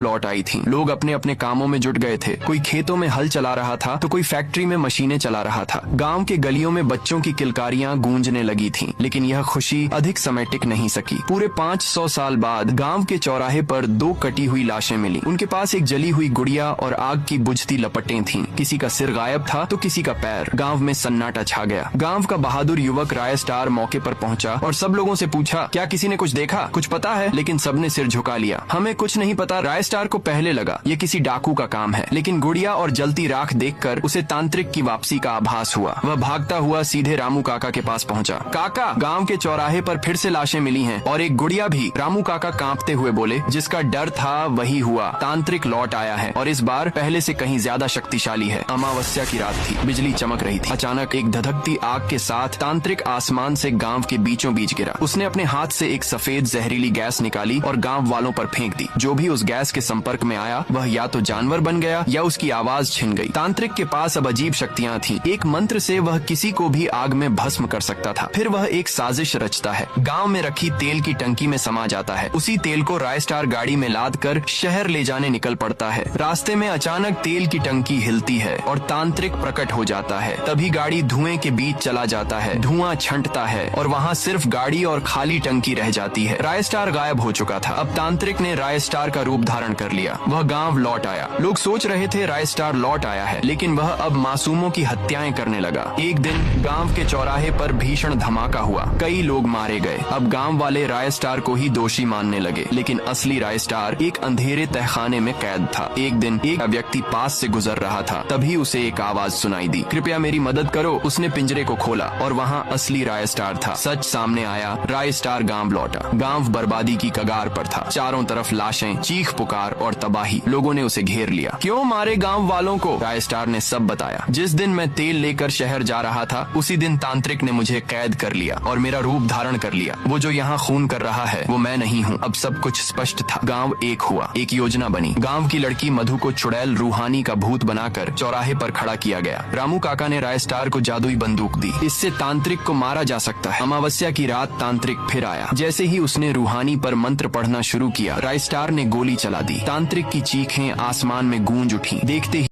लौट आई थीं। लोग अपने अपने कामों में जुट गए थे। कोई खेतों में हल चला रहा था तो कोई फैक्ट्री में मशीनें चला रहा था। गांव के गलियों में बच्चों की किलकारियां गूंजने लगी थीं। लेकिन यह खुशी अधिक समय टिक नहीं सकी। पूरे 500 साल बाद गांव के चौराहे पर 2 कटी हुई लाशें मिली। उनके पास एक जली हुई गुड़िया और आग की बुझती लपटें थीं। किसी का सिर गायब था तो किसी का पैर। गाँव में सन्नाटा छा गया। गाँव का बहादुर युवक राय स्टार मौके पर पहुंचा और सब लोगों से पूछा, क्या किसी ने कुछ देखा, कुछ पता है? लेकिन सबने सिर झुका लिया। हमें कुछ नहीं पता। राय स्टार को पहले लगा ये किसी डाकू का काम है, लेकिन गुड़िया और जलती राख देखकर उसे तांत्रिक की वापसी का आभास हुआ। वह भागता हुआ सीधे रामू काका के पास पहुंचा। काका, गांव के चौराहे पर फिर से लाशें मिली हैं और एक गुड़िया भी। रामू काका कांपते हुए बोले, जिसका डर था वही हुआ। तांत्रिक लौट आया है और इस बार पहले से कहीं ज्यादा शक्तिशाली है। अमावस्या की रात थी। बिजली चमक रही थी। अचानक एक धधकती आग के साथ तांत्रिक आसमान से गांव के बीचों बीच गिरा। उसने अपने हाथ से एक सफेद जहरीली गैस निकाली और गांव वालों पर फेंक दी। जो भी उस गैस के संपर्क में आया वह या तो जानवर बन गया या उसकी आवाज छिन गई। तांत्रिक के पास अब अजीब शक्तियां थीं। एक मंत्र से वह किसी को भी आग में भस्म कर सकता था। फिर वह एक साजिश रचता है। गांव में रखी तेल की टंकी में समा जाता है। उसी तेल को राय स्टार गाड़ी में लाद कर शहर ले जाने निकल पड़ता है। रास्ते में अचानक तेल की टंकी हिलती है और तांत्रिक प्रकट हो जाता है। तभी गाड़ी धुएं के बीच चला जाता है। धुआं छंटता है और वहाँ सिर्फ गाड़ी और खाली टंकी रह जाती है। राय स्टार गायब हो चुका था। अब तांत्रिक ने राय स्टार का रूप धारण कर लिया। वह गांव लौट आया। लोग सोच रहे थे राय स्टार लौट आया है, लेकिन वह अब मासूमों की हत्याएं करने लगा। एक दिन गांव के चौराहे पर भीषण धमाका हुआ। कई लोग मारे गए। अब गांव वाले राय स्टार को ही दोषी मानने लगे, लेकिन असली राय स्टार एक अंधेरे तहखाने में कैद था। एक दिन एक व्यक्ति पास से गुजर रहा था। तभी उसे एक आवाज सुनाई दी, कृपया मेरी मदद करो। उसने पिंजरे को खोला और वहाँ असली राय स्टार था। सच सामने आया। राय स्टार गांव लौटा। गांव बर्बादी की कगार पर था। चारों तरफ लाशें, चीख पुकार और तबाही। लोगों ने उसे घेर लिया। क्यों मारे गांव वालों को? राय स्टार ने सब बताया। जिस दिन मैं तेल लेकर शहर जा रहा था उसी दिन तांत्रिक ने मुझे कैद कर लिया और मेरा रूप धारण कर लिया। वो जो यहाँ खून कर रहा है वो मैं नहीं हूँ। अब सब कुछ स्पष्ट था। गांव एक हुआ। एक योजना बनी। गांव की लड़की मधु को चुड़ैल रूहानी का भूत बनाकर चौराहे पर खड़ा किया गया। रामू काका ने राय स्टार को जादुई बंदूक दी। इससे तांत्रिक को मारा जा सकता है। अमावस्या की रात तांत्रिक फिर आया। जैसे ही उसने रूहानी पर मंत्र पढ़ना शुरू किया, राय स्टार ने गोली चला दी। तांत्रिक की चीखें आसमान में गूंज उठी। देखते ही